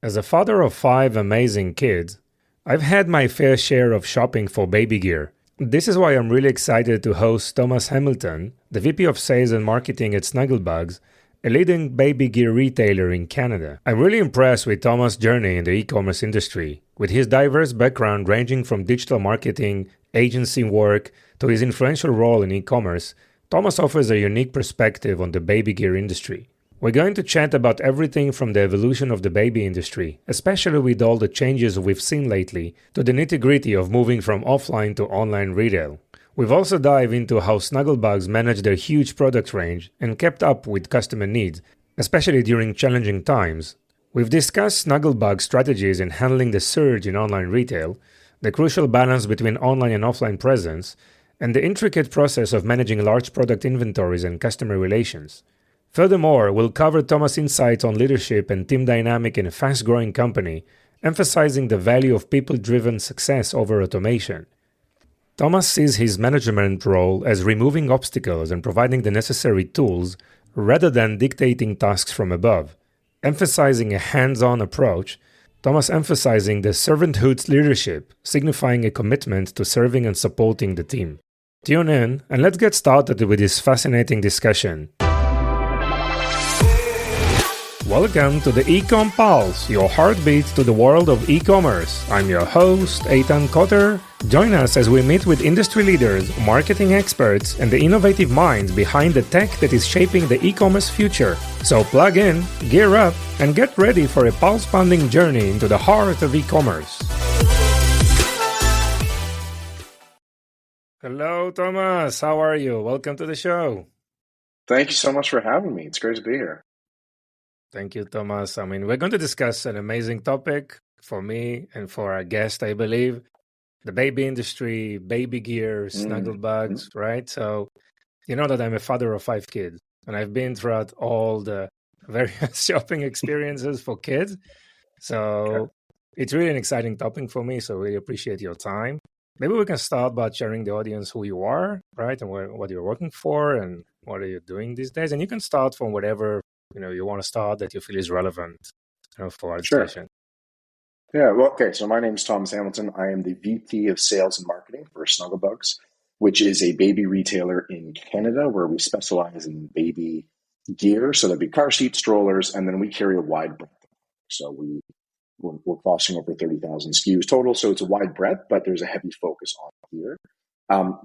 As a father of 5 amazing kids, I've had my fair share of shopping for baby gear. This is why I'm really excited to host Thomas Hamilton, the VP of Sales and Marketing at Snuggle Bugs, a leading baby gear retailer in Canada. I'm really impressed with Thomas' journey in the e-commerce industry, with his diverse background ranging from digital marketing, agency work, to his influential role in e-commerce. Thomas offers a unique perspective on the baby gear industry. We're going to chat about everything from the evolution of the baby industry, especially with all the changes we've seen lately, to the nitty-gritty of moving from offline to online retail. We've also dived into how Snuggle Bugs managed their huge product range and kept up with customer needs, especially during challenging times. We've discussed Snuggle Bugs' strategies in handling the surge in online retail, the crucial balance between online and offline presence, and the intricate process of managing large product inventories and customer relations. Furthermore, we'll cover Thomas' insights on leadership and team dynamic in a fast-growing company, emphasizing the value of people-driven success over automation. Thomas sees his management role as removing obstacles and providing the necessary tools rather than dictating tasks from above. Emphasizing a hands-on approach, Thomas emphasizing the servanthood leadership, signifying a commitment to serving and supporting the team. Tune in and let's get started with this fascinating discussion. Welcome to the Ecom Pulse, your heartbeat to the world of e-commerce. I'm your host, Eitan Kotter. Join us as we meet with industry leaders, marketing experts, and the innovative minds behind the tech that is shaping the e-commerce future. So plug in, gear up, and get ready for a pulse-pounding journey into the heart of e-commerce. Hello, Thomas. How are you? Welcome to the show. Thank you so much for having me. It's great to be here. Thank you, Thomas. We're going to discuss an amazing topic for me and for our guest, I believe. The baby industry, baby gear, Snuggle Bugs, right? So, you know that I'm a father of 5 kids, and I've been throughout all the various shopping experiences for kids. So It's really an exciting topic for me, so really appreciate your time. Maybe we can start by sharing the audience who you are, right? And what you're working for and what are you doing these days. And you can start from whatever you want to start that you feel is relevant for our discussion. Yeah, well, okay. So my name is Thomas Hamilton. I am the VP of Sales and Marketing for Snuggle Bugs, which is a baby retailer in Canada where we specialize in baby gear. So that'd be car seats, strollers, and then we carry a wide breadth. So we're crossing over 30,000 SKUs total. So it's a wide breadth, but there's a heavy focus on gear.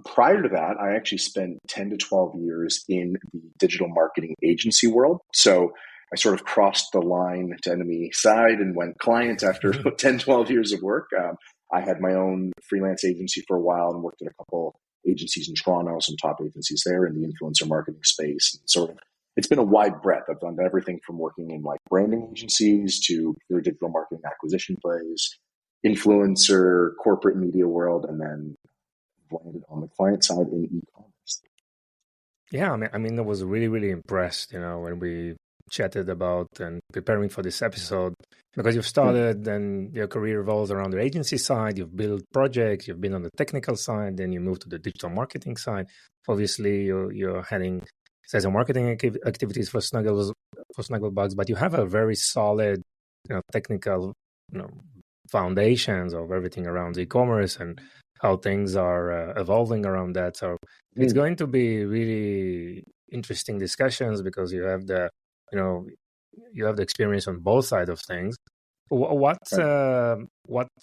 Prior to that, I actually spent 10 to 12 years in the digital marketing agency world. So I sort of crossed the line to enemy side and went client after 10, 12 years of work. I had my own freelance agency for a while and worked at a couple agencies in Toronto, some top agencies there in the influencer marketing space. And sort of, it's been a wide breadth. I've done everything from working in like branding agencies to pure digital marketing acquisition plays, influencer, corporate media world, and then landed on the client side in e-commerce. Yeah, I mean, I was really, really impressed, when we chatted about and preparing for this episode, because you've started and your career revolves around the agency side, you've built projects, you've been on the technical side, then you moved to the digital marketing side. Obviously, you're heading sales and marketing activities for Snuggle Bugs, but you have a very solid, technical, foundations of everything around e-commerce and how things are evolving around that. So it's going to be really interesting discussions because you have the experience on both sides of things. What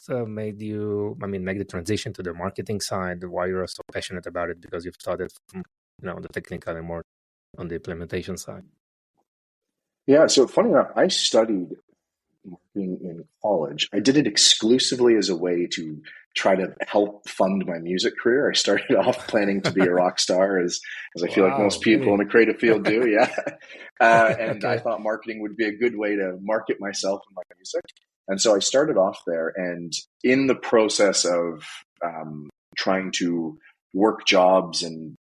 made you, make the transition to the marketing side? Why you're so passionate about it? Because you've started from, the technical and more on the implementation side. Yeah. So funny enough, I studied marketing in college. I did it exclusively as a way to try to help fund my music career. I started off planning to be a rock star, as I feel like most people in the creative field do. Yeah. And I thought marketing would be a good way to market myself and my music. And so I started off there. And in the process of trying to work jobs and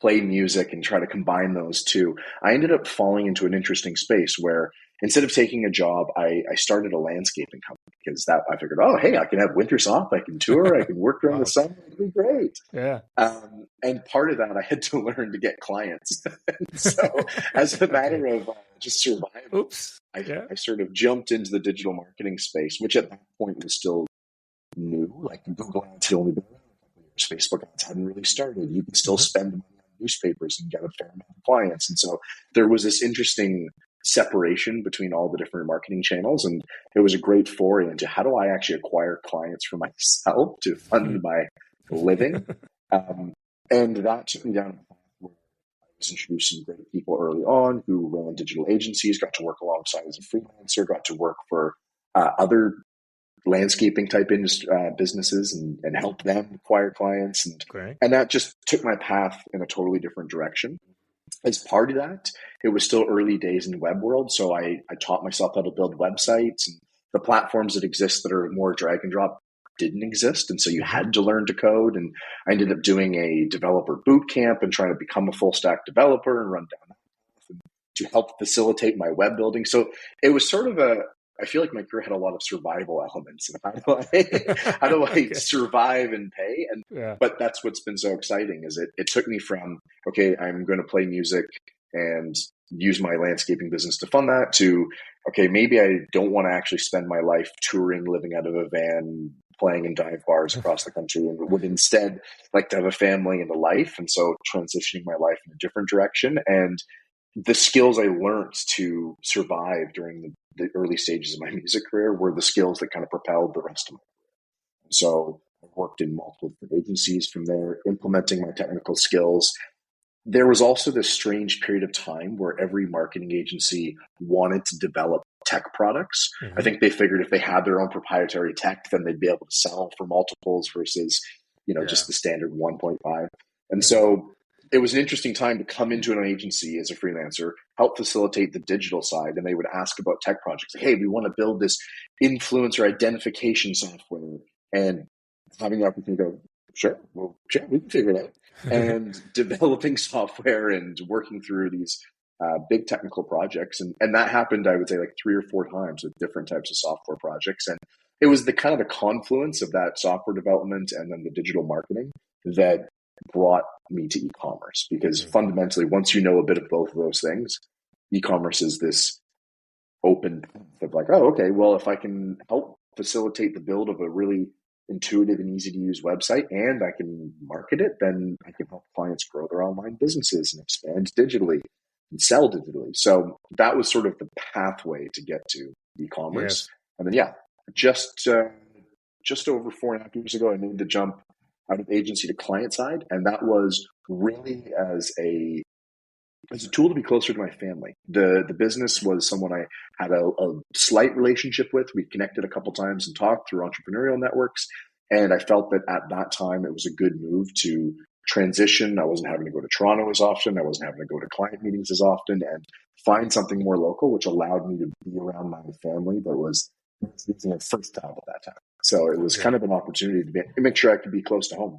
play music and try to combine those two, I ended up falling into an interesting space where instead of taking a job, I started a landscaping company because that I figured, oh, hey, I can have winters off, I can tour, I can work during the Wow. summer, it'd be great. Yeah. And part of that, I had to learn to get clients. And so, as a Okay. matter of just survival, Oops. Yeah. I sort of jumped into the digital marketing space, which at that point was still new. Like Google Ads had only been around a couple of years. Facebook Ads hadn't really started. You could still Hmm. spend money on newspapers and get a fair amount of clients. And so there was this interesting separation between all the different marketing channels. And it was a great foray into how do I actually acquire clients for myself to fund my living. Um, and that took me down a path where I was introduced to some great people early on who ran digital agencies, got to work alongside as a freelancer, got to work for other landscaping type businesses and help them acquire clients. Great. And that just took my path in a totally different direction. As part of that, it was still early days in the web world. So I taught myself how to build websites, and the platforms that exist that are more drag and drop didn't exist. And so you Hmm. had to learn to code. And I ended up doing a developer boot camp and trying to become a full stack developer and run down that path and to help facilitate my web building. So it was sort of I feel like my career had a lot of survival elements. And how do I Okay. survive and pay? And Yeah. but that's what's been so exciting is it took me from, okay, I'm going to play music and use my landscaping business to fund that to, okay, maybe I don't want to actually spend my life touring, living out of a van, playing in dive bars across the country, and would instead like to have a family and a life. And so transitioning my life in a different direction. And the skills I learned to survive during the early stages of my music career were the skills that kind of propelled the rest of my career. So I worked in multiple different agencies from there, implementing my technical skills. There was also this strange period of time where every marketing agency wanted to develop tech products. I Hmm. think they figured if they had their own proprietary tech, then they'd be able to sell for multiples versus, Yeah. just the standard 1.5. And Hmm. so it was an interesting time to come into an agency as a freelancer, help facilitate the digital side. And they would ask about tech projects. Like, hey, we want to build this influencer identification software. And having the opportunity to go, sure, well, sure, we can figure it out. And developing software and working through these big technical projects. And that happened, I would say, like 3 or 4 times with different types of software projects. And it was the kind of the confluence of that software development and then the digital marketing that brought me to e-commerce. Because Hmm. fundamentally, once you know a bit of both of those things, e-commerce is this open of like, oh, okay, well, if I can help facilitate the build of a really intuitive and easy to use website and I can market it, then I can help clients grow their online businesses and expand digitally and sell digitally. So that was sort of the pathway to get to e-commerce. Yes. And then, yeah, just just over 4.5 years ago, I made the jump out of agency to client side. And that was really as a tool to be closer to my family. The business was someone I had a slight relationship with. We connected a couple times and talked through entrepreneurial networks. And I felt that at that time it was a good move to transition. I wasn't having to go to Toronto as often. I wasn't having to go to client meetings as often and find something more local, which allowed me to be around my family that was using a first job at that time. So it was Okay. kind of an opportunity to make sure I could be close to home.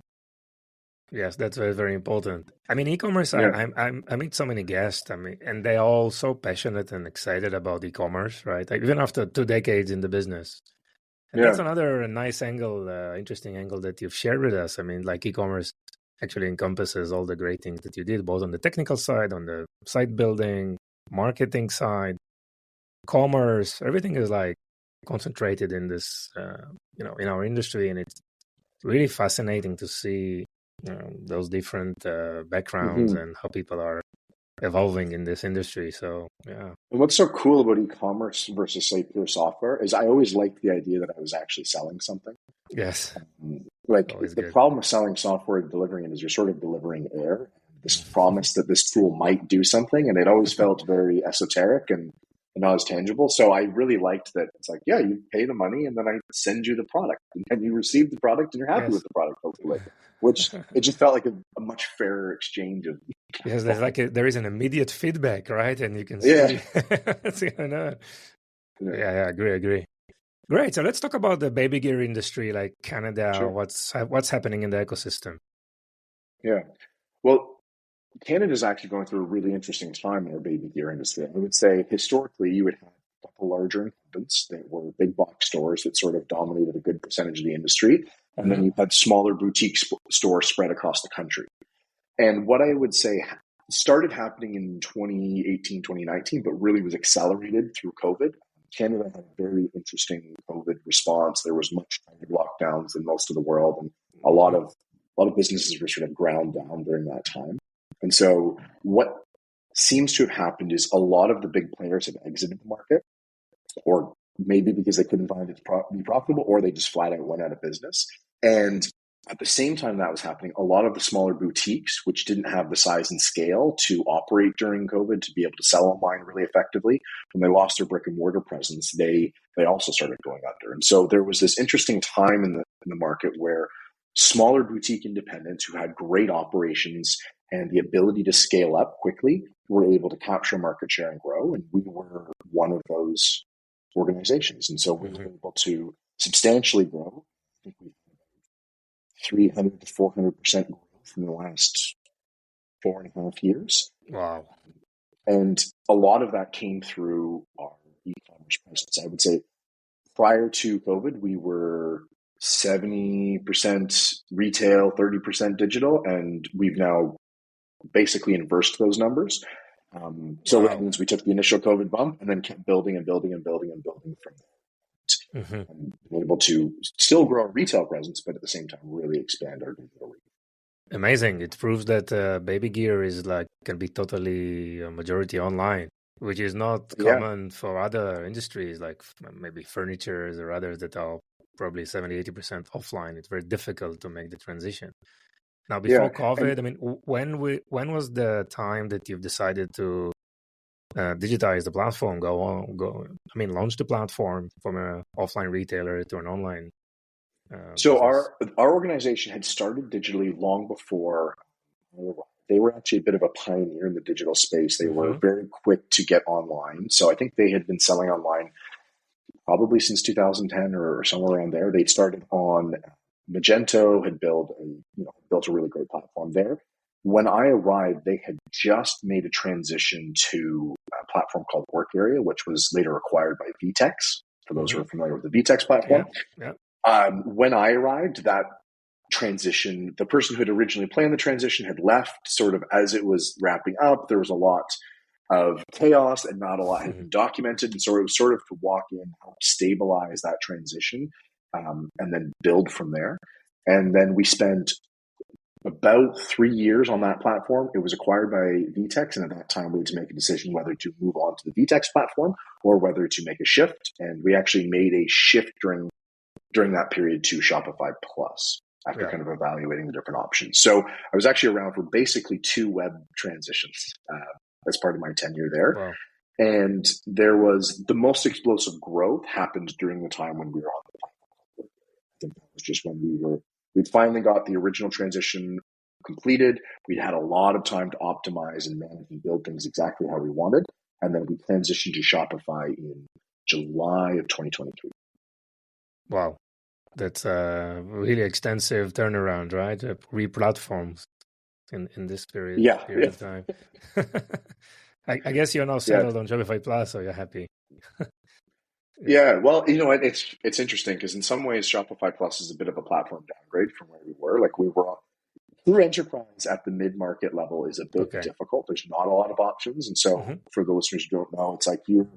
Yes, that's very, very important. I mean, e-commerce, Yeah. I meet so many guests, I mean, and they're all so passionate and excited about e-commerce, right? Like, even after 2 decades in the business. And that's Yeah. another nice angle, interesting angle that you've shared with us. I mean, like e-commerce actually encompasses all the great things that you did, both on the technical side, on the site building, marketing side, commerce. Everything is like concentrated in this, in our industry, and it's really fascinating to see those different backgrounds Mm-hmm. and how people are evolving in this industry. So yeah, And what's so cool about e-commerce versus say pure software is I always liked the idea that I was actually selling something. yes, Like always the good. problem with selling software and delivering it is you're sort of delivering air. This promise that this tool might do something, and it always felt very esoteric and not as tangible. So I really liked that. It's like, yeah, you pay the money, and then I send you the product, and then you receive the product, and you're happy with Yes. the product, hopefully. Which it just felt like a much fairer exchange of Yes, there's capital. like there is an immediate feedback, right? And you can Yeah. see what's going on. Yeah. Yeah, yeah, agree. Great. So let's talk about the baby gear industry, like Canada. Sure. What's happening in the ecosystem? Yeah. Well, Canada is actually going through a really interesting time in our baby gear industry. I would say historically, you would have a couple larger incumbents that were big box stores that sort of dominated a good percentage of the industry. And then you had smaller boutique stores spread across the country. And what I would say started happening in 2018, 2019, but really was accelerated through COVID. Canada had a very interesting COVID response. There was much tighter lockdowns than most of the world, and a lot of businesses were sort of ground down during that time. And so what seems to have happened is a lot of the big players have exited the market, or maybe because they couldn't find it to be profitable, or they just flat out went out of business. And at the same time that was happening, a lot of the smaller boutiques, which didn't have the size and scale to operate during COVID to be able to sell online really effectively, when they lost their brick and mortar presence, they also started going under. And so there was this interesting time in the market where smaller boutique independents who had great operations and the ability to scale up quickly were able to capture market share and grow. And we were one of those organizations. And so we were able to substantially grow. I think we 300 to 400% growth in the last 4.5 years. Wow. And a lot of that came through our e-commerce presence. I would say prior to COVID, we were 70% retail, 30% digital, and we've now basically inversed those numbers. So that means we took the initial COVID bump and then kept building and building and building and building from there. And been able to still grow our retail presence, but at the same time really expand our digital reach. Amazing. It proves that baby gear is can be totally a majority online, which is not common for other industries like maybe furniture or others that are probably 70-80% offline. It's very difficult to make the transition. Now, before COVID, I mean, when was the time that you've decided to digitize the platform, launch the platform from an offline retailer to an online? So our organization had started digitally long before they were actually a bit of a pioneer in the digital space. They were very quick to get online. So I think they had been selling online probably since 2010 or somewhere around there. They'd started on Magento, had built a really great platform there. When I arrived, they had just made a transition to a platform called Work Area, which was later acquired by VTEX, for those who are familiar with the VTEX platform. When I arrived, that transition, the person who had originally planned the transition had left sort of as it was wrapping up. There was a lot of chaos and not a lot had been documented. And so it was sort of to walk in, help stabilize that transition, and then build from there. And then we spent about 3 years on that platform. It was acquired by VTEX, and at that time we had to make a decision whether to move on to the VTEX platform or whether to make a shift. And we actually made a shift during that period to Shopify Plus after kind of evaluating the different options. So I was actually around for basically 2 web transitions as part of my tenure there. Wow. And there was the most explosive growth happened during the time when we were on the platform. I think that was just when we'd finally got the original transition completed. We'd had a lot of time to optimize and manage and build things exactly how we wanted. And then we transitioned to Shopify in July of 2023. Wow. That's a really extensive turnaround, right? Re-platforms in this period of time. I guess you're now settled on Shopify Plus, so you're happy. Well, it's interesting because in some ways Shopify Plus is a bit of a platform downgrade from where we were. Like we were through enterprise at the mid-market level is a bit difficult. There's not a lot of options. And so for the listeners who don't know, it's like you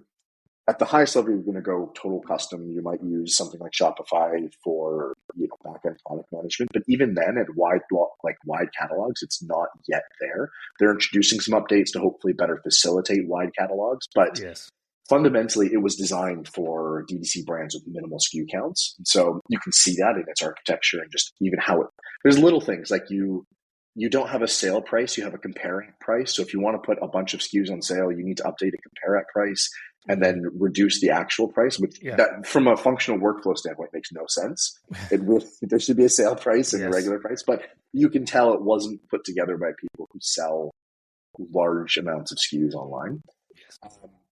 at the highest level, you're going to go total custom. You might use something like Shopify for back-end product management. But even then, at wide catalogs, it's not yet there. They're introducing some updates to hopefully better facilitate wide catalogs. But fundamentally, it was designed for DTC brands with minimal SKU counts. And so you can see that in its architecture and just even how there's little things like you don't have a sale price, you have a compare at price. So if you want to put a bunch of SKUs on sale, you need to update a compare at price and then reduce the actual price, which that from a functional workflow standpoint makes no sense. There should be a sale price and a regular price, but you can tell it wasn't put together by people who sell large amounts of SKUs online.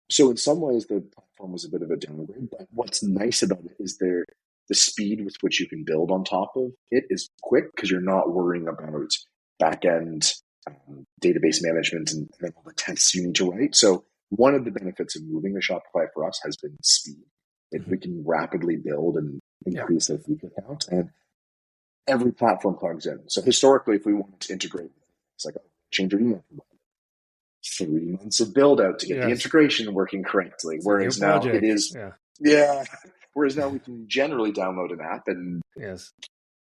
So in some ways, the platform was a bit of a downgrade, but what's nice about it is the speed with which you can build on top of it is quick because you're not worrying about back-end database management and all the tests you need to write. So one of the benefits of moving to Shopify for us has been speed. We can rapidly build and increase their feature count, and every platform plugs in. So historically, if we wanted to integrate, it's like, oh, change your email provider. 3 months of build out to get the integration working correctly. Whereas now it is, Whereas now we can generally download an app and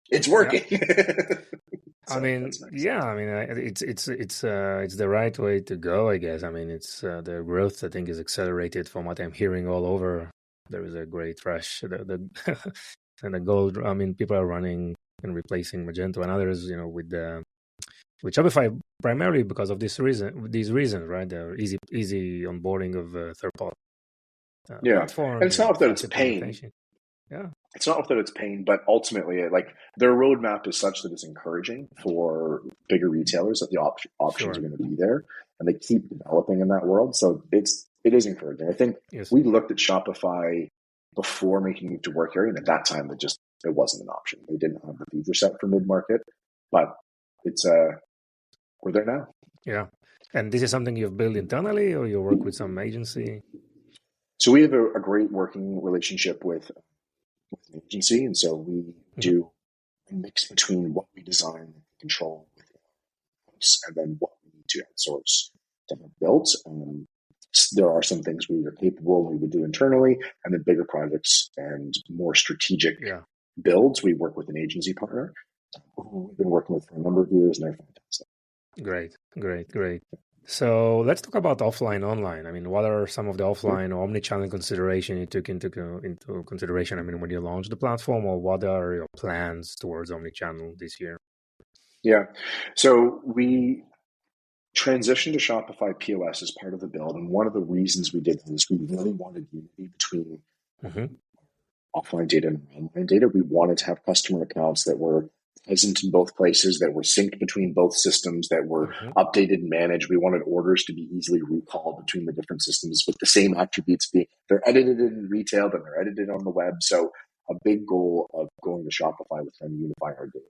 it's working. So I mean, nice. It's the right way to go, I guess. I mean, it's the growth, I think, is accelerated from what I'm hearing all over. There is a great rush. The and the gold. I mean, people are running and replacing Magento and others, with Shopify primarily because of these reasons, right? The easy onboarding of third-party platform. And it's not that it's pain. Yeah. It's not that it's pain, but ultimately, like, their roadmap is such that it's encouraging for bigger retailers that the options are going to be there, and they keep developing in that world. So it is encouraging. I think we looked at Shopify before making it to work area, and at that time, it wasn't an option. They didn't have the feature set for mid-market, but it's we're there now. Yeah, and this is something you've built internally, or you work with some agency? So we have a great working relationship with an agency, and so we do a mix between what we design and control within our house, and then what we need to outsource to have built. There are some things we are capable we would do internally, and then bigger projects and more strategic builds, we work with an agency partner who we've been working with for a number of years, and they're fantastic. Great. So let's talk about offline, online. I mean, what are some of the offline or omnichannel consideration you took into consideration? I mean, when you launched the platform, or what are your plans towards omnichannel this year? Yeah, so we transitioned to Shopify POS as part of the build, and one of the reasons we did this, we really wanted unity between offline data and online data. We wanted to have customer accounts that were present in both places, that were synced between both systems, that were updated and managed. We wanted orders to be easily recalled between the different systems with the same attributes they're edited in retail, then they're edited on the web. So a big goal of going to Shopify was trying to unify our data.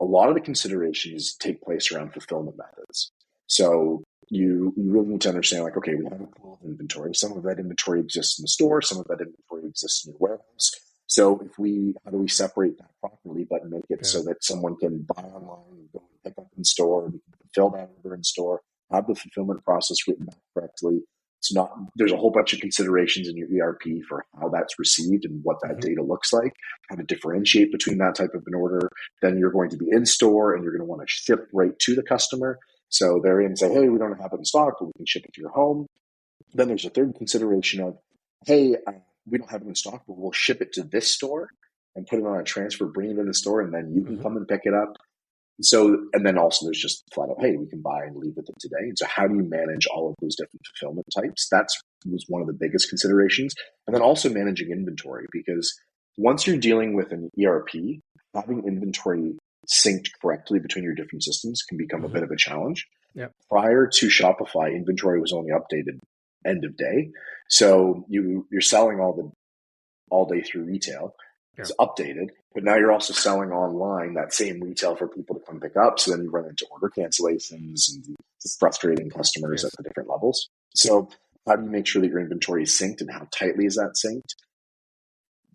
A lot of the considerations take place around fulfillment methods. So you really need to understand, like, okay, we have a pool of inventory. Some of that inventory exists in the store. Some of that inventory exists in your warehouse. So how do we separate that properly, but make it so that someone can buy online and go and pick up in store, fill that order in store, have the fulfillment process written out correctly. There's a whole bunch of considerations in your ERP for how that's received and what that data looks like, how to differentiate between that type of an order. Then you're going to be in store and you're going to want to ship right to the customer. So they're in and say, hey, we don't have it in stock, but we can ship it to your home. Then there's a third consideration of, hey, we don't have it in stock, but we'll ship it to this store and put it on a transfer, bring it in the store, and then you can come and pick it up. So, and then also there's just flat out, hey, we can buy and leave with it today. And so how do you manage all of those different fulfillment types? That was one of the biggest considerations. And then also managing inventory, because once you're dealing with an ERP, having inventory synced correctly between your different systems can become a bit of a challenge. Yep. Prior to Shopify, inventory was only updated end of day. So you're selling all day through retail. It's updated, but now you're also selling online that same retail for people to come pick up. So then you run into order cancellations and frustrating customers at the different levels. So how do you make sure that your inventory is synced, and how tightly is that synced?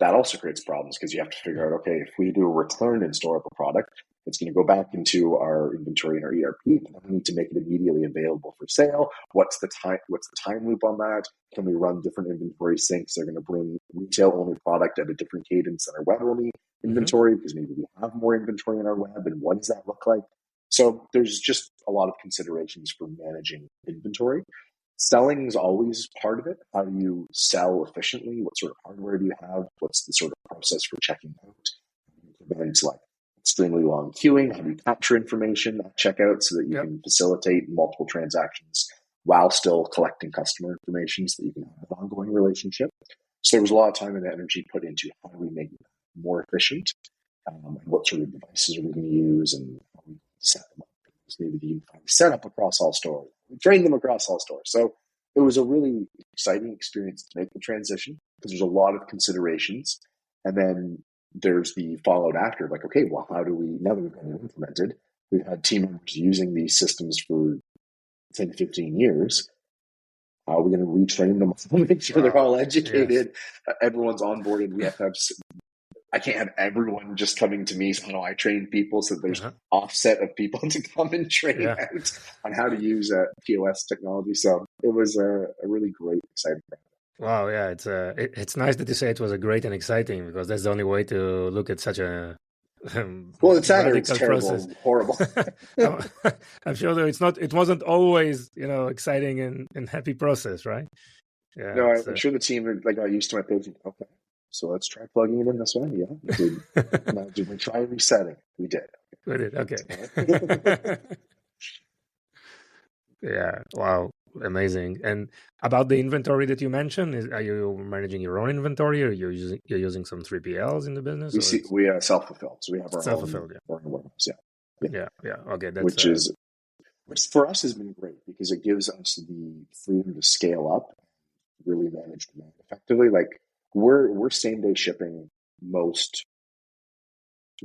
That also creates problems, because you have to figure out, okay, if we do a return in store of a product, it's going to go back into our inventory and our ERP. But we need to make it immediately available for sale. What's the time loop on that? Can we run different inventory syncs? They're going to bring retail-only product at a different cadence than our web-only inventory, because maybe we have more inventory in our web, and what does that look like? So there's just a lot of considerations for managing inventory. Selling is always part of it. How do you sell efficiently? What sort of hardware do you have? What's the sort of process for checking out? Prevent extremely long queuing. How do you capture information at checkout so that you can facilitate multiple transactions while still collecting customer information so that you can have an ongoing relationship? So there was a lot of time and energy put into how do we make it more efficient, and what sort of devices are we going to use, and how we set them up. Maybe the unified setup across all stores. We train them across all stores. So it was a really exciting experience to make the transition, because there's a lot of considerations. And then there's the fallout after, like, okay, well, how do we, now that we've got it implemented, we've had team members using these systems for 10 to 15 years. How are we going to retrain them? Make sure they're all educated. Yes. Everyone's onboarded. We have to have. I can't have everyone just coming to me. So how do I train people? So there's offset of people to come and train out on how to use POS technology. So it was a really great, exciting project. Wow, yeah, it's nice that you say it was a great and exciting, because that's the only way to look at such a Well, it's either it's radical terrible, process. horrible. I'm sure that it wasn't always, exciting and happy process, right? Yeah. No, I'm sure the team got used to my page. Okay, so let's try plugging it in this way. Yeah. Did we try resetting? We did. We did. Okay. Yeah. Wow. Amazing. And about the inventory that you mentioned, are you managing your own inventory, or you're using some 3PLs in the business? We self-fulfilled, so we have our self-fulfilled. own warehouse. Yeah. Okay. Which for us has been great because it gives us the freedom to scale up, really manage demand effectively. Like we're same day shipping most.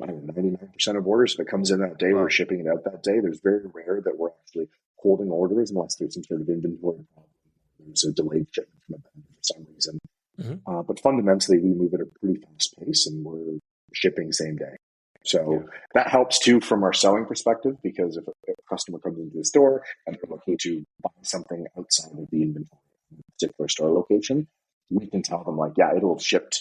I don't know, 99% of orders. If it comes in that day, we're shipping it out that day. There's very rare that we're actually holding orders unless there's some sort of inventory problem. There's a delayed shipment from a vendor for some reason. But fundamentally, we move at a pretty fast pace and we're shipping same day. So that helps too from our selling perspective, because if a customer comes into the store and they're looking to buy something outside of the inventory in a particular store location, we can tell them like, yeah, it'll ship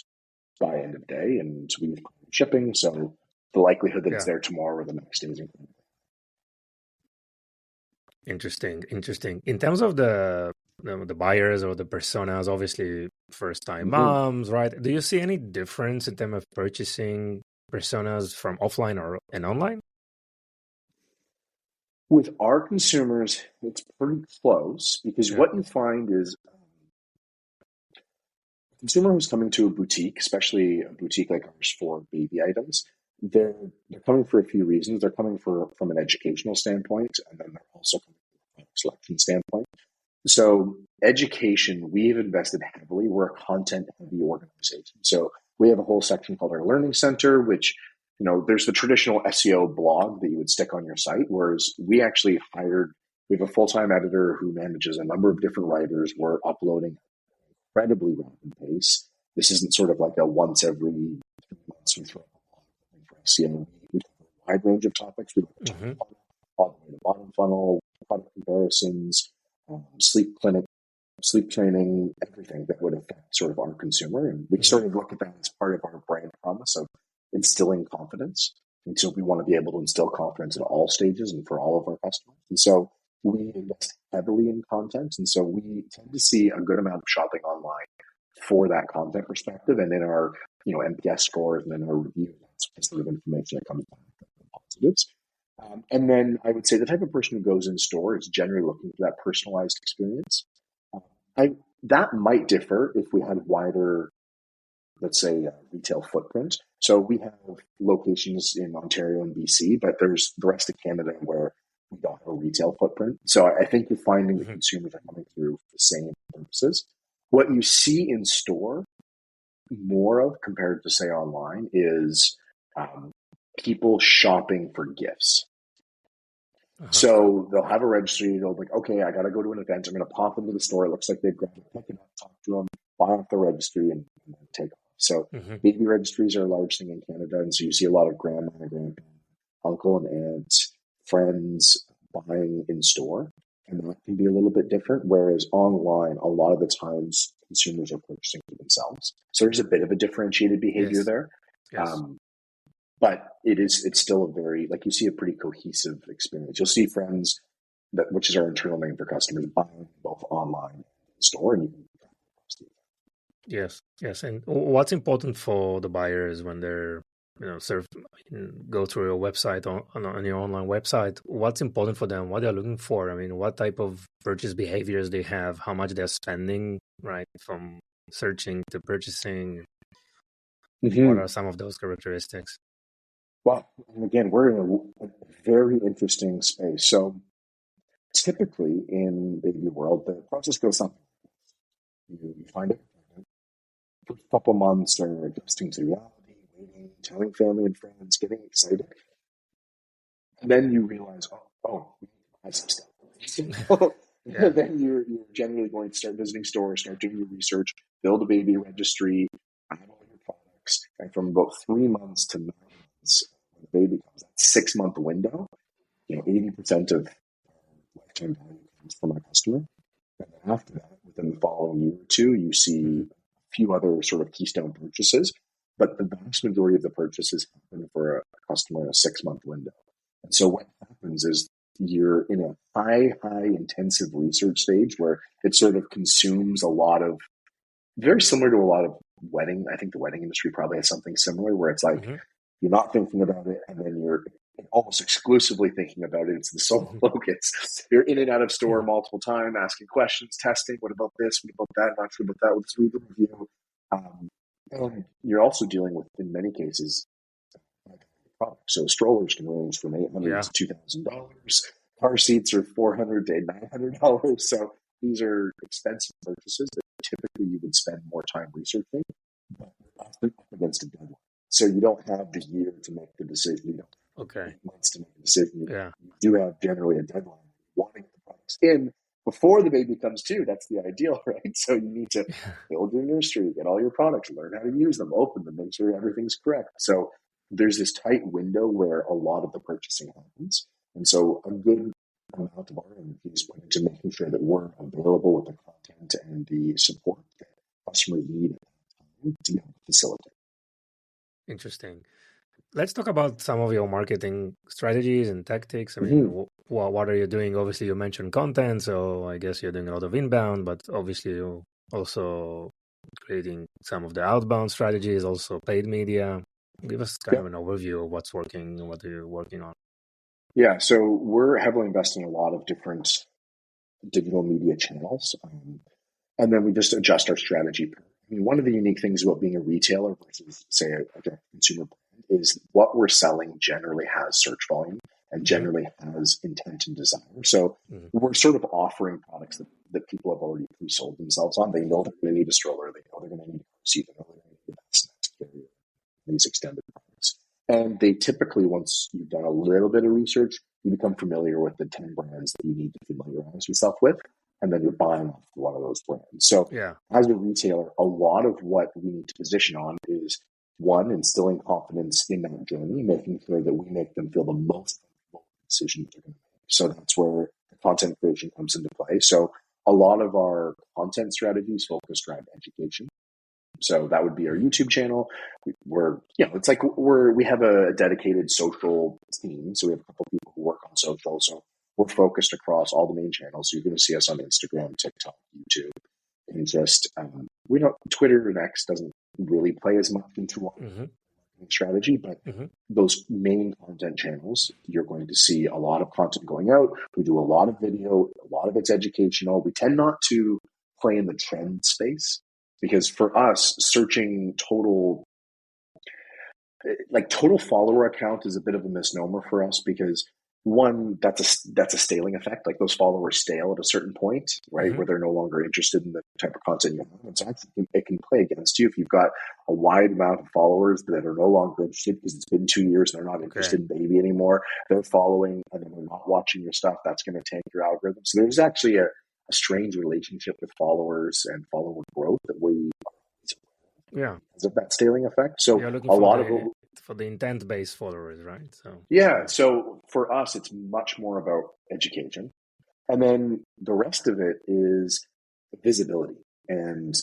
by end of day and we've shipping. So the likelihood that it's there tomorrow or the next day is incredible. Interesting. In terms of the buyers or the personas, obviously first-time moms, right? Do you see any difference in terms of purchasing personas from offline and online? With our consumers, it's pretty close, because what you find is a consumer who's coming to a boutique, especially a boutique like ours for baby items, they're coming for a few reasons. They're coming from an educational standpoint, and then they're also coming from a selection standpoint. So education, we've invested heavily. We're a content-heavy organization. So we have a whole section called our Learning Center, which, there's the traditional SEO blog that you would stick on your site, whereas we actually we have a full-time editor who manages a number of different writers. We're uploading at an incredibly rapid pace. This isn't sort of like a once every 3 months we throw for SEO. We cover a wide range of topics. We look at top funnel, all the way to bottom funnel, product comparisons, sleep clinic, sleep training, everything that would affect sort of our consumer. And we sort of look at that as part of our brand promise of instilling confidence. And so we want to be able to instill confidence at all stages and for all of our customers. And so we invest heavily in content. And so we tend to see a good amount of shopping online for that content perspective. And in our, NPS scores and in our review, that's the sort of information that comes back, positives. And then I would say the type of person who goes in store is generally looking for that personalized experience. That might differ if we had wider, let's say, retail footprint. So we have locations in Ontario and BC, but there's the rest of Canada where we don't have a retail footprint. So I think you're finding the consumers are coming through for the same purposes. What you see in store more of compared to, say, online is people shopping for gifts. So they'll have a registry. They'll be like, okay, I got to go to an event. I'm going to pop into the store. It looks like they've grabbed it, pick it up, talk to them, buy off the registry, and then take off. So baby registries are a large thing in Canada. And so you see a lot of grandma, grandpa, uncle and aunts, friends buying in store. And that can be a little bit different. Whereas online, a lot of the times consumers are purchasing for themselves. So there's a bit of a differentiated behavior there. Yes. But it's still a very, like, you see a pretty cohesive experience. You'll see friends, which is our internal name for customers, buying both online and in store. And Yes. And what's important for the buyers when they're, go through your website on your online website? What's important for them? What they're looking for? I mean, what type of purchase behaviors they have? How much they're spending, right? From searching to purchasing. What are some of those characteristics? Well, and again, we're in a very interesting space. So typically in the baby world, the process goes something like this. You find it. First couple months, they're adjusting to reality, waiting, telling family and friends, getting excited. And then you realize, oh, we need to buy some stuff. Yeah. then you're generally going to start visiting stores, start doing your research, build a baby registry, add all your products, and from about 3 months to 9 months, when the baby comes, that 6-month window, 80% of lifetime value comes from our customer. And then after that, within the following year or two, you see a few other sort of keystone purchases, but the vast majority of the purchases happen for a customer in a 6-month window. And so what happens is you're in a high intensive research stage where it sort of consumes a lot of, very similar to a lot of wedding. I think the wedding industry probably has something similar where it's like, you're not thinking about it, and then you're almost exclusively thinking about it. It's the sole focus. You're in and out of store multiple times, asking questions, testing. What about this? What about that? Not sure about that. Let's read the review. And you're also dealing with, in many cases, products. So strollers can range from $800 to $2,000. Car seats are $400 to $900. So these are expensive purchases that typically you would spend more time researching, but often up against a deadline. So you don't have the year to make the decision. You don't have months to make a decision. You do have generally a deadline. Wanting the products in before the baby comes too. That's the ideal, right? So you need to build your nursery, get all your products, learn how to use them, open them, make sure everything's correct. So there's this tight window where a lot of the purchasing happens. And so a good amount of our energy is put into making sure that we're available with the content and the support that customers need at that time to be able to facilitate. Interesting. Let's talk about some of your marketing strategies and tactics. I mean, what are you doing? Obviously, you mentioned content, so I guess you're doing a lot of inbound, but obviously you're also creating some of the outbound strategies, also paid media. Give us kind of an overview of what's working and what you're working on. Yeah, so we're heavily investing in a lot of different digital media channels, and then we just adjust our strategy. I mean, one of the unique things about being a retailer versus, say, a direct consumer brand is what we're selling generally has search volume and generally has intent and desire. So we're sort of offering products that people have already pre-sold themselves on. They know they're going to need a stroller. They know they're going to need a car seat. They know they're going to need a next carrier, these extended products. And they typically, once you've done a little bit of research, you become familiar with the 10 brands that you need to familiarize yourself with. And then you're buying off one of those brands. So as a retailer, a lot of what we need to position on is, one, instilling confidence in that journey, making sure that we make them feel the most comfortable decision that they're going to make. So that's where the content creation comes into play. So a lot of our content strategies focused around education. So that would be our YouTube channel. We have a dedicated social team. So we have a couple of people who work on social. So we're focused across all the main channels. So you're going to see us on Instagram, TikTok, YouTube, Pinterest. Twitter and X doesn't really play as much into our strategy, but those main content channels, you're going to see a lot of content going out. We do a lot of video, a lot of it's educational. We tend not to play in the trend space because for us, searching total follower account is a bit of a misnomer for us because one, that's a staling effect. Like those followers stale at a certain point, right? Where they're no longer interested in the type of content you have. And so actually it can play against you if you've got a wide amount of followers that are no longer interested because it's been 2 years and they're not interested in baby anymore. They're following and then they're not watching your stuff. That's going to tank your algorithm. So there's actually a strange relationship with followers and follower growth that we because of that staling effect. So a lot of it for the intent-based followers, right? So for us, it's much more about education. And then the rest of it is visibility. And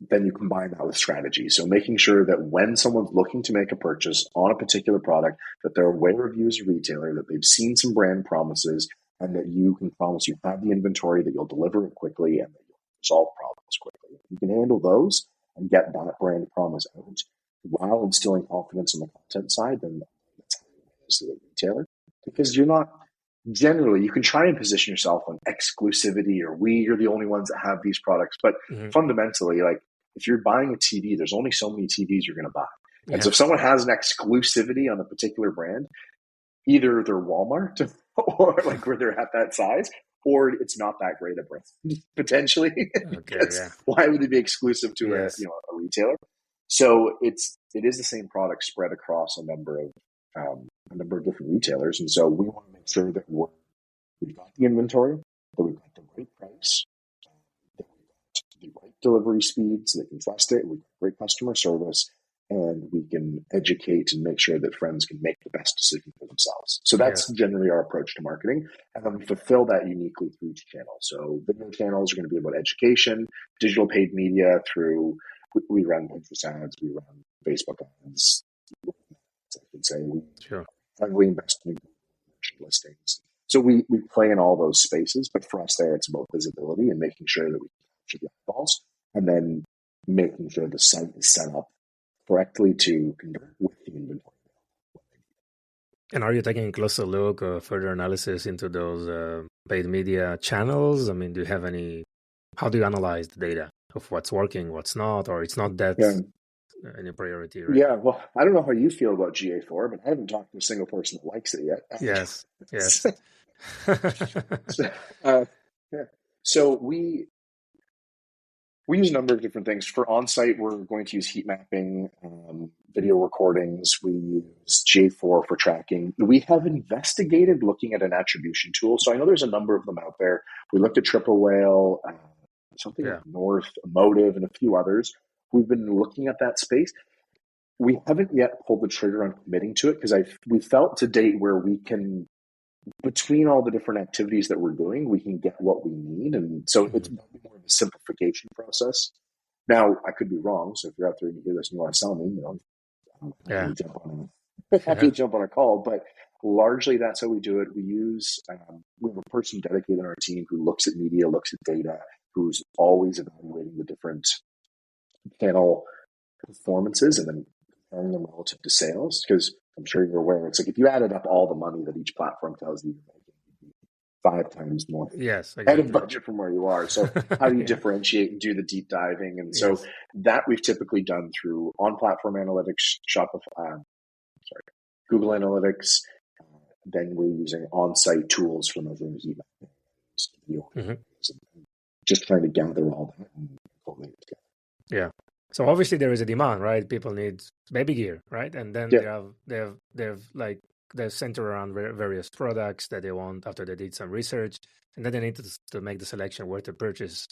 then you combine that with strategy. So making sure that when someone's looking to make a purchase on a particular product, that they're aware of you as a retailer, that they've seen some brand promises, and that you can promise you have the inventory, that you'll deliver it quickly, and that you'll solve problems quickly. If you can handle those and get that brand promise out while instilling confidence on the content side, then that's how you win as a retailer. Because you're not, generally, you can try and position yourself on exclusivity or you're the only ones that have these products. But fundamentally, like if you're buying a TV, there's only so many TVs you're going to buy. And so if someone has an exclusivity on a particular brand, either they're Walmart or like where they're at that size, or it's not that great a brand potentially. Why would they be exclusive to a retailer? So it is the same product spread across a number of different retailers, and so we want to make sure that we've got the inventory, that we've got the right price, that we've got the right delivery speed so they can trust it, we've got great customer service, and we can educate and make sure that friends can make the best decision for themselves. So that's generally our approach to marketing. And then we fulfill that uniquely through each channel. So video channels are going to be about education, digital paid media through, we run Pinterest ads, we run Facebook ads, I can say we heavily invest in listings. So we play in all those spaces, but for us there, it's about visibility and making sure that we capture the eyeballs, and then making sure the site is set up correctly to convert with the inventory. And are you taking a closer look or further analysis into those paid media channels? I mean, do you have how do you analyze the data of what's working, what's not, or it's not that any priority, right? Yeah, well, I don't know how you feel about GA4, but I haven't talked to a single person that likes it yet. Yes. So we use a number of different things. For on-site, we're going to use heat mapping, video recordings. We use GA4 for tracking. We have investigated looking at an attribution tool. So I know there's a number of them out there. We looked at Triple Whale, something like North, Emotive, and a few others. We've been looking at that space. We haven't yet pulled the trigger on committing to it because we felt to date where we can, between all the different activities that we're doing, we can get what we need. And so it's more of a simplification process. Now, I could be wrong. So if you're out there and you hear this and you want to sell me, I'm happy to jump on a call. But largely, that's how we do it. We have a person dedicated on our team who looks at media, looks at data, who's always evaluating the different channel performances and then comparing them relative to sales. Because I'm sure you're aware, it's like if you added up all the money that each platform tells you you're making, you'd be 5 times more out of budget from where you are. So how do you differentiate and do the deep diving? And so that we've typically done through on-platform analytics, Google Analytics. Then we're using on-site tools for measuring heat mapping, just trying to gather all that and collate it together. Yeah. So obviously there is a demand, right? People need baby gear, right? And then they're centered around various products that they want after they did some research, and then they need to make the selection where to purchase.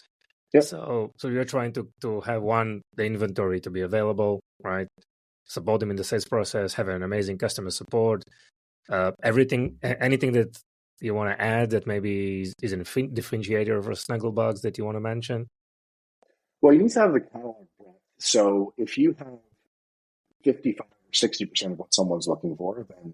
Yeah. So you're trying to have the inventory to be available, right? Support them in the sales process, have an amazing customer support, anything that you want to add that maybe is a differentiator for Snuggle Bugs that you want to mention? Well, you need to have the catalog breadth. So if you have 55 or 60% of what someone's looking for, then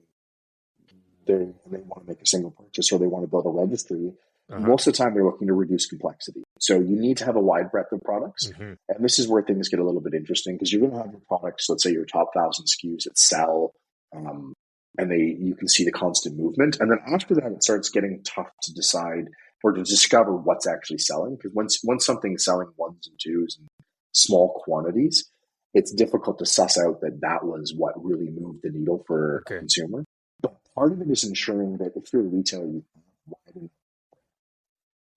they want to make a single purchase or they want to build a registry. Most of the time, they're looking to reduce complexity. So you need to have a wide breadth of products. And this is where things get a little bit interesting because you're going to have your products, let's say your top 1,000 SKUs that sell, and you can see the constant movement. And then after that, it starts getting tough to decide or to discover what's actually selling. Because once something's selling ones and twos and small quantities, it's difficult to suss out that was what really moved the needle for a consumer. But part of it is ensuring that if you're a retailer, you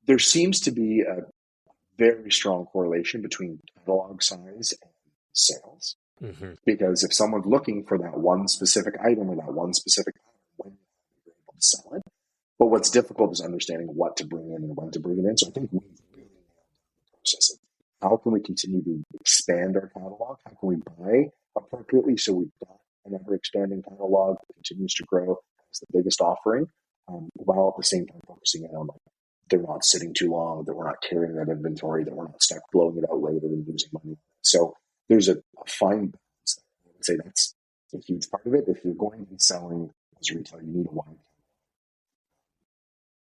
there seems to be a very strong correlation between catalog size and sales. Because if someone's looking for that one specific item or that one specific item, when you're able to sell it. But what's difficult is understanding what to bring in and when to bring it in. So I think we've really nailed the process of how can we continue to expand our catalog? How can we buy appropriately so we've got an ever-expanding catalog that continues to grow as the biggest offering, while at the same time focusing on they're not sitting too long, that we're not carrying that inventory, that we're not stuck blowing it out later and losing money. So there's a fine balance. I would say that's a huge part of it. If you're going to be selling as a retailer, you need a wide,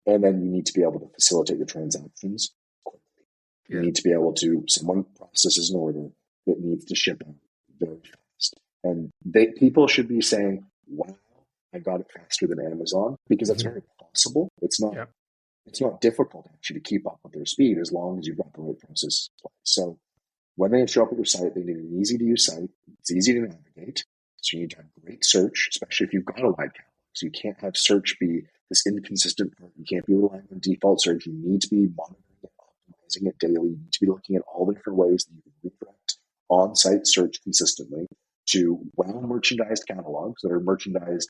and then you need to be able to facilitate the transactions quickly. You need to be able to, someone processes an order, it needs to ship out very fast. And people should be saying, wow, I got it faster than Amazon, because that's very possible. It's not difficult actually to keep up with their speed as long as you've got the right process. So when they show up at your site, they need an easy to use site. It's easy to navigate. So you need to have great search, especially if you've got a wide catalog. So you can't have search be this inconsistent part. You can't be relying on default search. You need to be monitoring it, optimizing it daily. You need to be looking at all the different ways that you can redirect on-site search consistently to well-merchandised catalogs that are merchandised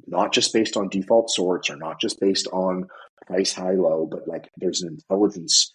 not just based on default sorts or not just based on price high low, but like there's an intelligence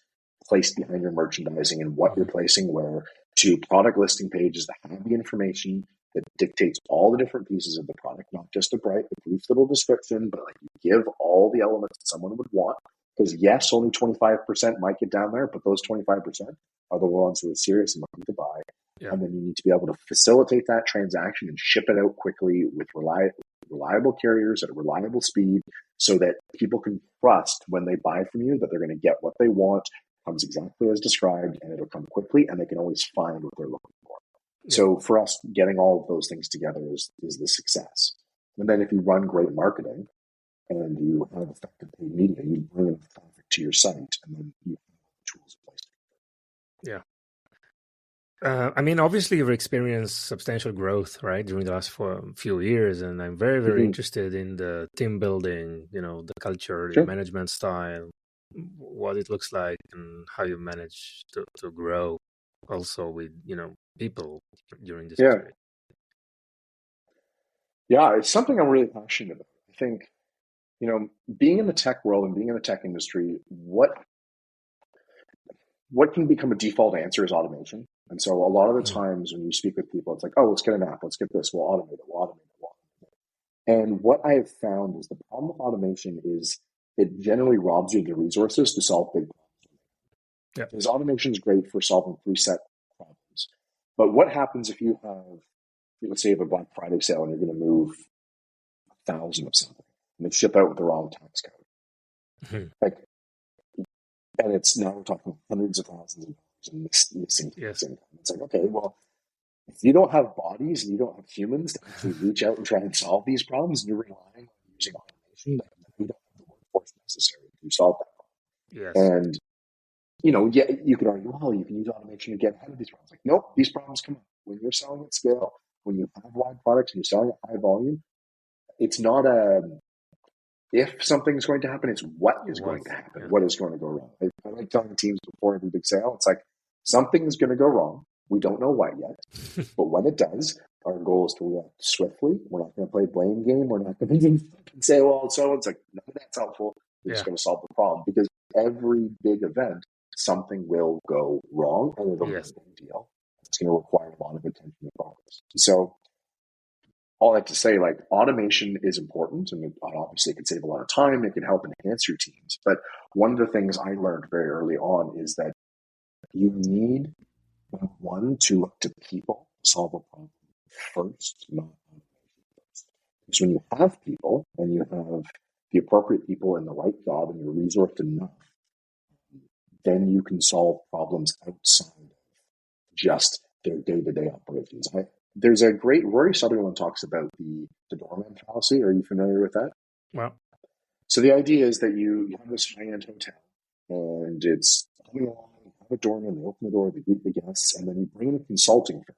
placed behind your merchandising and what you're placing where, to product listing pages that have the information that dictates all the different pieces of the product, not just a brief little description, but like you give all the elements that someone would want. Because yes, only 25% might get down there, but those 25% are the ones who are serious and looking to buy. Yeah. And then you need to be able to facilitate that transaction and ship it out quickly with reliable carriers at a reliable speed so that people can trust when they buy from you that they're going to get what they want, comes exactly as described, and it'll come quickly, and they can always find what they're looking for. Yeah. So for us, getting all of those things together is the success. And then if you run great marketing and you have effective paid media, you bring enough traffic to your site, and then you have tools in place. Yeah. I mean, obviously, you've experienced substantial growth, right, during the last few years, and I'm very, very interested in the team building, the culture, the management style, what it looks like, and how you manage to grow also with, people during this period. Yeah, it's something I'm really passionate about. I think, being in the tech world and being in the tech industry, what can become a default answer is automation. And so a lot of the times when you speak with people, it's like, oh, let's get an app, let's get this, we'll automate it. And what I have found is the problem with automation is it generally robs you of the resources to solve big problems. Yeah. Because automation is great for solving preset problems. But what happens if you have, let's say you have a Black Friday sale and you're going to move 1,000 of something and they ship out with the wrong tax code? And it's now we're talking hundreds of thousands of dollars in missing income. It's like, okay, well, if you don't have bodies and you don't have humans to actually reach out and try and solve these problems, and you're relying on using automation, then you don't have the workforce necessary to solve that problem. And, you could argue, well, you can use automation to get ahead of these problems. Like, nope, these problems come up. When you're selling at scale, when you have wide products and you're selling at high volume, it's not if something's going to happen, it's what is going to happen, what is going to go wrong. I like telling teams before every big sale, it's like, something is going to go wrong. We don't know what yet, but when it does, our goal is to react swiftly. We're not going to play blame game. We're not going to say, well, it's like, none of that's helpful. We're just going to solve the problem, because every big event, something will go wrong, and it'll be a big deal. It's going to require a lot of attention and focus. So all that to say, like, automation is important, and obviously it can save a lot of time. It can help enhance your teams. But one of the things I learned very early on is that you need, one, to look to people to solve a problem first, not automation first. Because when you have people and you have the appropriate people in the right job and you're resourced enough, then you can solve problems outside of just their day-to-day operations. There's a great, Rory Sutherland talks about the doorman fallacy. Are you familiar with that? Well, so the idea is that you have this high-end hotel, and it's coming along, you have a doorman, they open the door, they greet the guests, and then you bring in a consulting firm.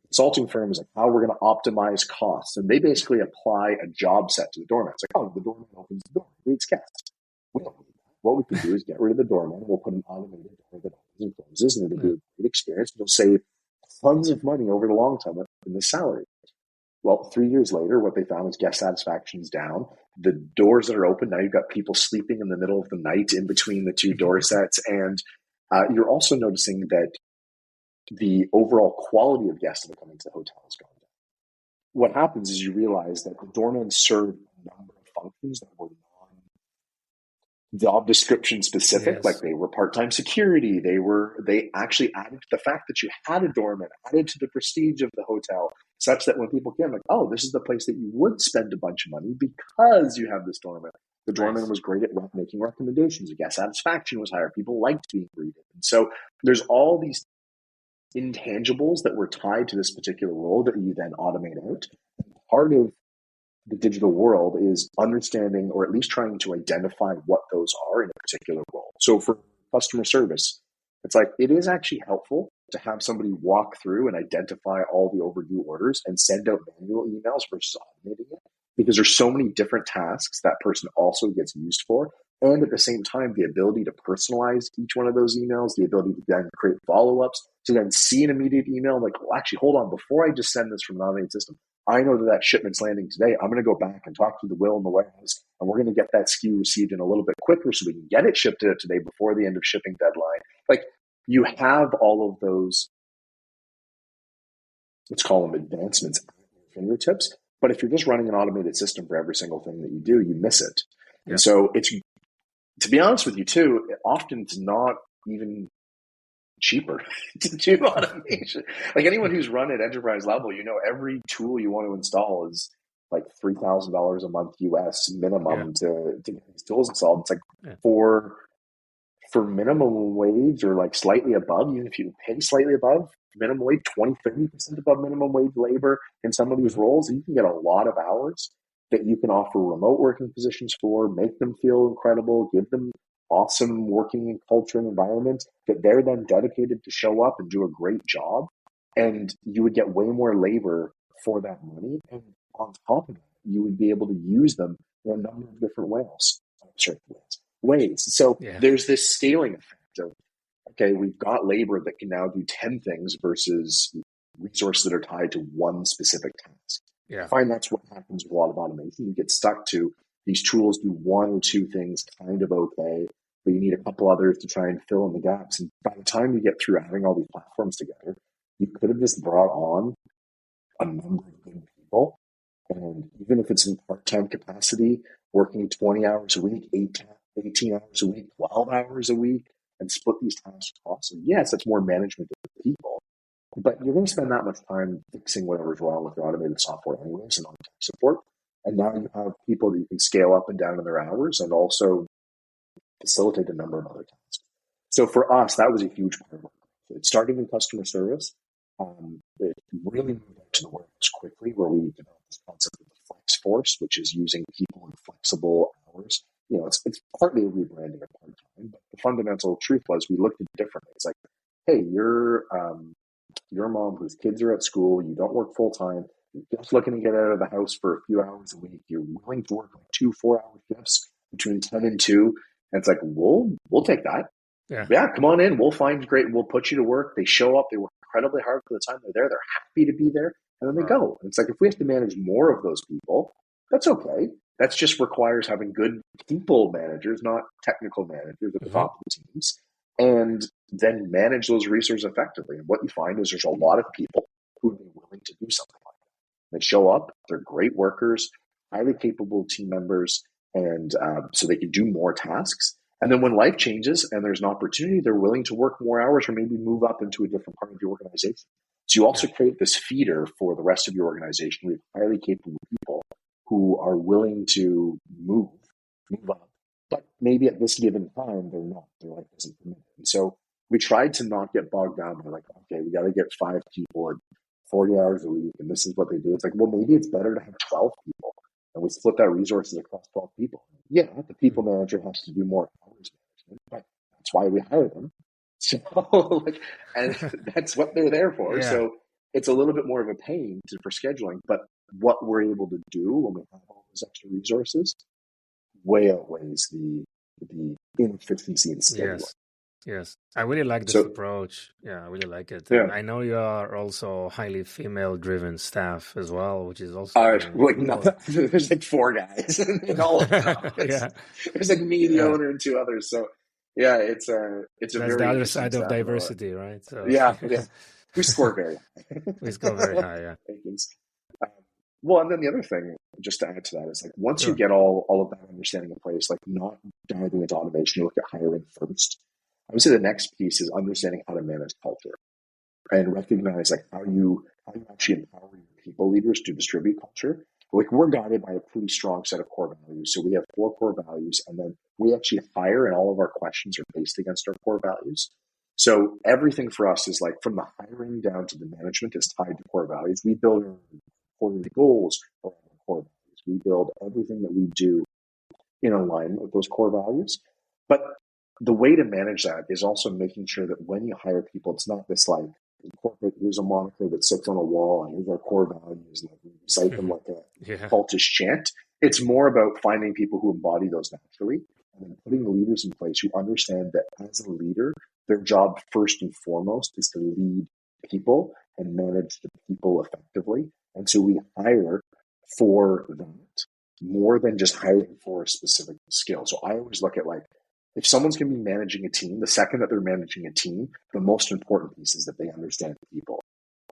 Consulting firm is like, how we're going to optimize costs. And they basically apply a job set to the doorman. It's like, oh, the doorman opens the door, greets guests. We don't need that. What we can do is get rid of the doorman, we'll put an automated door that opens and closes, and it'll be a great experience. It'll save tons of money over the long term in the salary. Well, 3 years later, what they found is guest satisfaction is down. The doors that are open, now you've got people sleeping in the middle of the night in between the two door sets. And you're also noticing that the overall quality of guests that are coming to the hotel is going down. What happens is you realize that the doormen serve a number of functions that were job description specific, like they were part-time security. They actually added to the fact that you had a doorman, added to the prestige of the hotel, such that when people came, like, oh, this is the place that you would spend a bunch of money because you have this doorman. The doorman was great at making recommendations. The guest satisfaction was higher. People liked being greeted. And so there's all these intangibles that were tied to this particular role that you then automate out. Part of the digital world is understanding, or at least trying to identify what those are in a particular role. So for customer service, it's like, it is actually helpful to have somebody walk through and identify all the overdue orders and send out manual emails versus automating it, because there's so many different tasks that person also gets used for. And at the same time, the ability to personalize each one of those emails, the ability to then create follow-ups, to then see an immediate email, like, well, actually, hold on, before I just send this from an automated system, I know that shipment's landing today. I'm going to go back and talk to the Will in the warehouse, and we're going to get that SKU received in a little bit quicker so we can get it shipped out today before the end of shipping deadline. Like, you have all of those, let's call them advancements at your fingertips. But if you're just running an automated system for every single thing that you do, you miss it. Yeah. And so it's, to be honest with you too, often it's not even cheaper to do automation. Like, anyone who's run at enterprise level, every tool you want to install is like $3,000 a month US minimum to get these tools installed. It's like for minimum wage or like slightly above, even if you pay slightly above minimum wage, 20-30% above minimum wage labor in some of these roles, you can get a lot of hours that you can offer remote working positions for, make them feel incredible, give them awesome working culture and environment that they're then dedicated to show up and do a great job. And you would get way more labor for that money. And on top of that, you would be able to use them in a number of different ways. So there's this scaling effect of, okay, we've got labor that can now do 10 things versus resources that are tied to one specific task. I find that's what happens with a lot of automation. You get stuck to these tools do one or two things kind of okay, but you need a couple others to try and fill in the gaps. And by the time you get through adding all these platforms together, you could have just brought on a number of good people. And even if it's in part-time capacity, working 20 hours a week, 18 hours a week, 12 hours a week, and split these tasks across. So yes, it's more management of people, but you're going to spend that much time fixing whatever's wrong with your automated software anyways and on tech support. And now you have people that you can scale up and down in their hours and also facilitate a number of other tasks. So for us, that was a huge part of it. It started in customer service. It really moved out to the warehouse quickly, where we developed this concept of the flex force, which is using people in flexible hours. It's partly a rebranding of part-time, but the fundamental truth was we looked at it differently. It's like, hey, you're a mom whose kids are at school, you don't work full-time, you're just looking to get out of the house for a few hours a week, you're willing to work like 2 4-hour shifts between 10 and 2, and it's like, we'll take that. Yeah, come on in, we'll find great, we'll put you to work. They show up, they work incredibly hard for the time they're there, they're happy to be there, and then they go. And it's like, if we have to manage more of those people, that's okay. That just requires having good people managers, not technical managers at the top of the teams, and then manage those resources effectively. And what you find is there's a lot of people who would be willing to do something like that. They show up, they're great workers, highly capable team members, and so they can do more tasks. And then when life changes and there's an opportunity, they're willing to work more hours or maybe move up into a different part of the organization. So you also create this feeder for the rest of your organization with highly capable people who are willing to move up, but maybe at this given time, they're not. Their life isn't permitted. And so we tried to not get bogged down by like, okay, we got to get 5 people at 40 hours a week, and this is what they do. It's like, well, maybe it's better to have 12 people, and we split that resources across 12 people. Yeah, the people manager has to do more hours management, but that's why we hire them. So, and that's what they're there for. So it's a little bit more of a pain for scheduling, but what we're able to do when we have all those extra resources way outweighs the inefficiency in scheduling. Yes. I really like this approach. Yeah, I really like it. And I know you are also highly female-driven staff as well, which is also there's like 4 guys in all of them. There's like me, the owner, and 2 others. So it's a that's very the other side of diversity, right? So we score very high. We score very high, Well, and then the other thing, just to add to that, is like once you get all of that understanding in place, like not diving into automation, you look at hiring first. I would say the next piece is understanding how to manage culture and recognize like how you actually empower your people leaders to distribute culture. Like, we're guided by a pretty strong set of core values. So we have 4 core values, and then we actually hire, and all of our questions are based against our core values. So everything for us is like from the hiring down to the management is tied to core values. We build our quarterly goals around our core values. We build everything that we do in alignment with those core values. But the way to manage that is also making sure that when you hire people, it's not this like corporate, here's a moniker that sits on a wall and here's our core values, and we recite them like a cultish chant. It's more about finding people who embody those naturally and then putting the leaders in place who understand that as a leader, their job first and foremost is to lead people and manage the people effectively. And And so we hire for that more than just hiring for a specific skill. So I always look at like, if someone's going to be managing a team, the second that they're managing a team, the most important piece is that they understand people.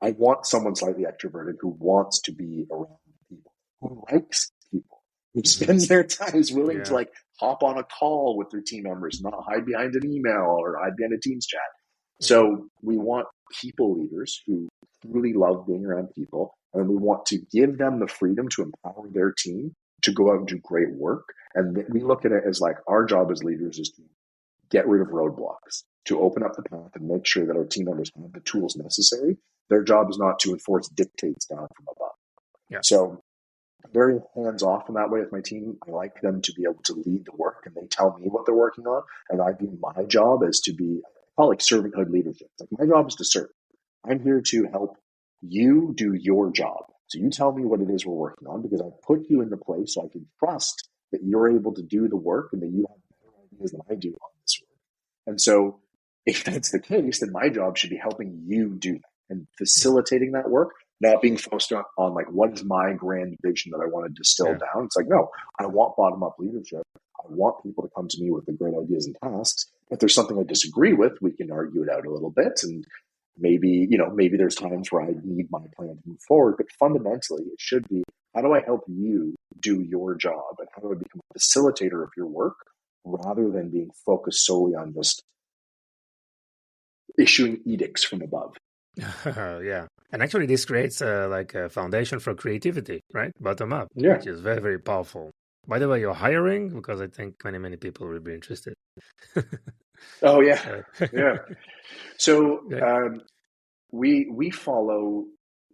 I want someone slightly extroverted who wants to be around people, who likes people, who spends their time, is willing to like hop on a call with their team members, not hide behind an email or hide behind a Teams chat. So we want people leaders who truly love being around people, and we want to give them the freedom to empower their team to go out and do great work. And we look at it as like our job as leaders is to get rid of roadblocks, to open up the path and make sure that our team members have the tools necessary. Their job is not to enforce dictates down from above. So very hands-off in that way with my team. I like them to be able to lead the work, and they tell me what they're working on. And I view my job as to be, I call it like servanthood leadership. Like my job is to serve. I'm here to help you do your job. So you tell me what it is we're working on, because I put you in the place so I can trust that you're able to do the work and that you have better ideas than I do on this work. And so if that's the case, then my job should be helping you do that and facilitating that work, not being focused on like, what is my grand vision that I want to distill down? It's like, no, I want bottom-up leadership. I want people to come to me with the great ideas and tasks. If there's something I disagree with, we can argue it out a little bit. And maybe there's times where I need my plan to move forward, but fundamentally it should be, how do I help you do your job? And how do I become a facilitator of your work rather than being focused solely on just issuing edicts from above? And actually this creates like a foundation for creativity, right? Bottom up, which is very, very powerful. By the way, you're hiring, because I think many people will be interested. Oh yeah. So we follow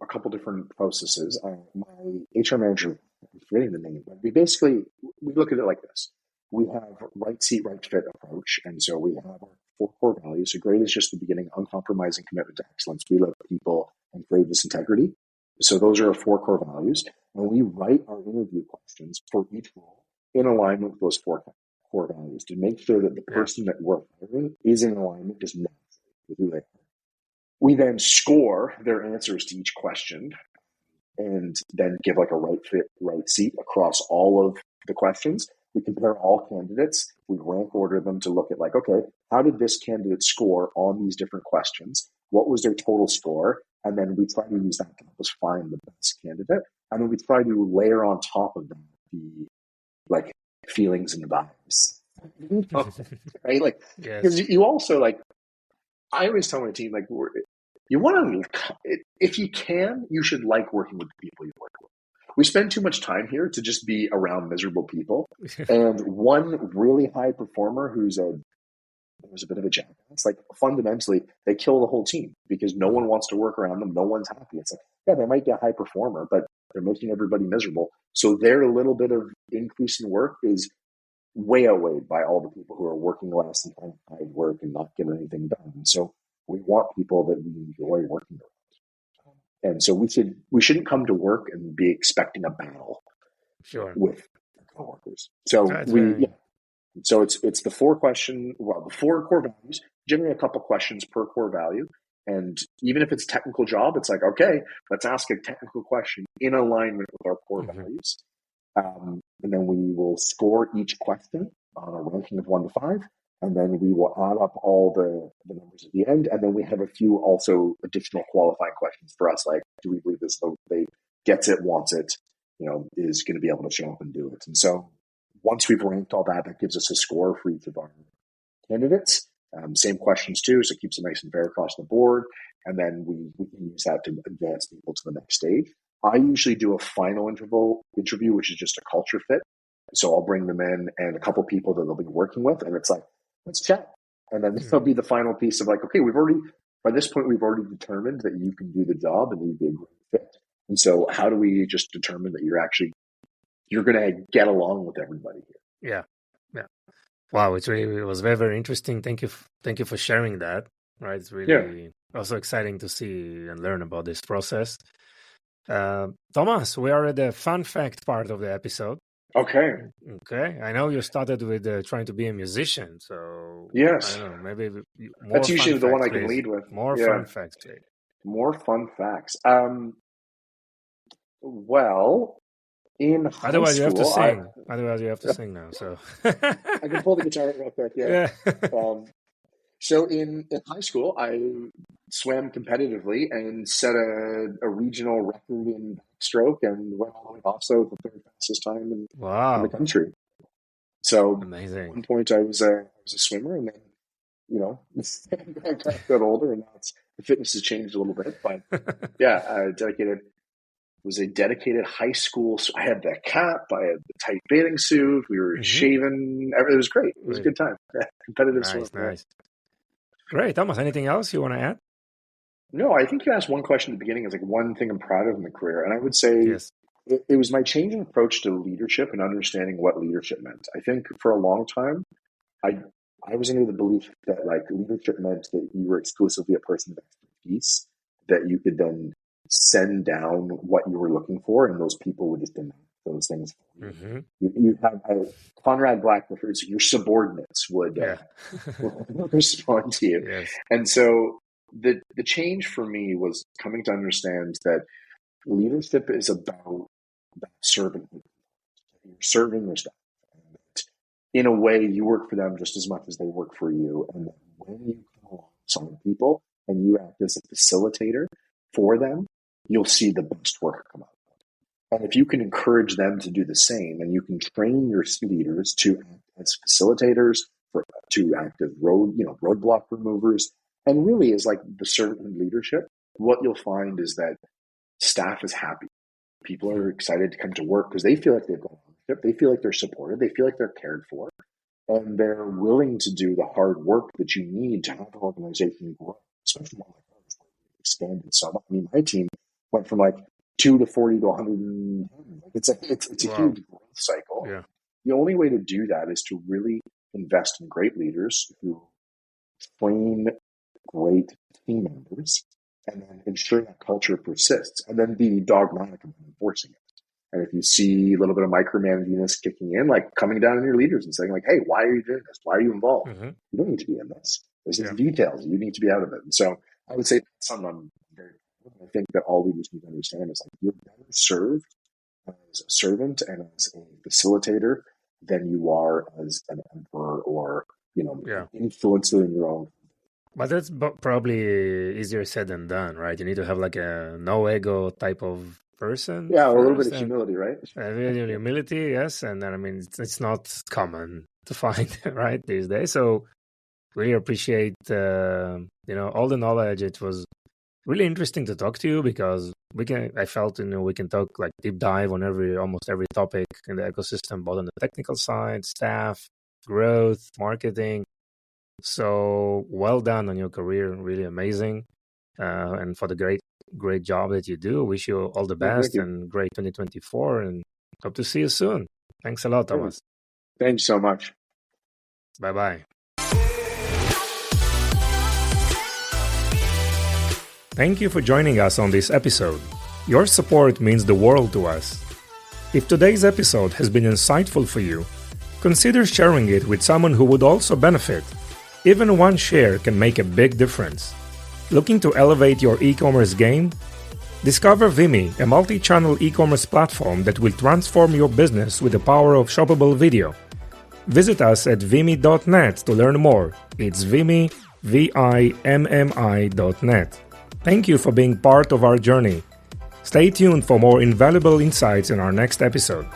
a couple different processes. My HR manager, I'm forgetting the name, but we look at it like this. We have right seat, right fit approach. And so we have our 4 core values. So great is just the beginning, uncompromising commitment to excellence. We love people and courageous integrity. So those are our 4 core values. And we write our interview questions for each role in alignment with those 4 core values to make sure that the person that we're hiring is in alignment just naturally with who they are. We then score their answers to each question and then give like a right fit, right seat across all of the questions. We compare all candidates. We rank order them to look at like, okay, how did this candidate score on these different questions? What was their total score? And then we try to use that to help us find the best candidate. And then we try to layer on top of them the like feelings and vibes. Right? Like, because you also like, I always tell my team, like, you want to, if you can, you should like working with the people you work with. We spend too much time here to just be around miserable people. And one really high performer who's a bit of a jackass, like fundamentally, they kill the whole team because no one wants to work around them. No one's happy. It's like, yeah, they might be a high performer, but they're making everybody miserable. So their little bit of increase in work is way outweighed by all the people who are working less and trying to hide work and not get anything done. And so we want people that we enjoy working with. And so we shouldn't come to work and be expecting a battle with coworkers. So so it's the 4 core values, generally a couple questions per core value. And even if it's a technical job, it's like, okay, let's ask a technical question in alignment with our core values. And then we will score each question on a ranking of 1 to 5. And then we will add up all the numbers at the end. And then we have a few also additional qualifying questions for us, like, do we believe this they gets it, wants it, is going to be able to show up and do it. And so once we've ranked all that, that gives us a score for each of our candidates. Same questions too, so it keeps it nice and fair across the board. And then we can use that to advance people to the next stage. I usually do a final interview, which is just a culture fit. So I'll bring them in and a couple people that they'll be working with, and it's like, let's chat. And then there'll be the final piece of like, okay, by this point, we've already determined that you can do the job and you'd be a great fit. And so how do we just determine that you're going to get along with everybody here? Yeah. Wow. It was very, very interesting. Thank you for sharing that. Right. It's really also exciting to see and learn about this process. Thomas, we are at the fun fact part of the episode. Okay. I know you started with trying to be a musician, so yes, I don't know, maybe more. That's usually the one I can lead with. More fun facts, Jake. More fun facts. Well, in high Otherwise, you have to school, sing. Otherwise, you have to sing now. So, I can pull the guitar real quick. Yeah. yeah. So in high school, I swam competitively and set a regional record in backstroke and went all the way to Oslo with the third fastest time in the Wow. country. So at Amazing. one point I was a swimmer, and then I got older, and now the fitness has changed a little bit. But yeah, was a dedicated high school. So I had the cap, I had the tight bathing suit. We were shaving. It was great. It was a good time. Yeah, competitive swim. Nice. Great, Thomas. Anything else you want to add? No, I think you asked one question at the beginning. Is like one thing I'm proud of in the career, and I would say Yes. it was my change in approach to leadership and understanding what leadership meant. I think for a long time, I was under the belief that like leadership meant that you were exclusively a person of expertise, that you could then send down what you were looking for, and those people would just enact those things for you. You have Conrad Black refers to your subordinates would respond to you. Yes. And so the change for me was coming to understand that leadership is about that servanthood. You're serving your staff. In a way, you work for them just as much as they work for you. And then when you come alongside people and you act as a facilitator for them, you'll see the best work come out. And if you can encourage them to do the same, and you can train your leaders to act as facilitators, to act as roadblock removers, and really is like the servant leadership, what you'll find is that staff is happy. People are excited to come to work because they feel like they've got ownership. They feel like they're supported. They feel like they're cared for. And they're willing to do the hard work that you need to have an organization grow, especially one like ours where we expanded so much. I mean, my team went from like 2 to 40 to 110. It's a huge growth cycle. Yeah. The only way to do that is to really invest in great leaders who train great team members, and then ensure that culture persists, and then be dogmatic about enforcing it. And if you see a little bit of micromanaginess kicking in, like coming down on your leaders and saying like, hey, why are you doing this? Why are you involved? You don't need to be in this. There's these details. You need to be out of it. And so I would say that's something I'm very proud of. I think that all leaders need to understand is like you're better served as a servant and as a facilitator than you are as an emperor or, an influencer in your own. But that's probably easier said than done, right? You need to have like a no ego type of person. Yeah, a little bit of humility, right? Humility, yes. And then, I mean, it's not common to find, right, these days. So really appreciate, all the knowledge. It was really interesting to talk to you because I felt, we can talk like deep dive on almost every topic in the ecosystem, both on the technical side, staff, growth, marketing. So well done on your career, really amazing. And for the great job that you do. Wish you all the best and great 2024, and hope to see you soon. Thanks a lot, Thomas. Thanks so much. Bye-bye. Thank you for joining us on this episode. Your support means the world to us. If today's episode has been insightful for you, consider sharing it with someone who would also benefit. Even one share can make a big difference. Looking to elevate your e-commerce game? Discover Vimy, a multi-channel e-commerce platform that will transform your business with the power of shoppable video. Visit us at vimy.net to learn more. It's Vimy, VIMMI.net. Thank you for being part of our journey. Stay tuned for more invaluable insights in our next episode.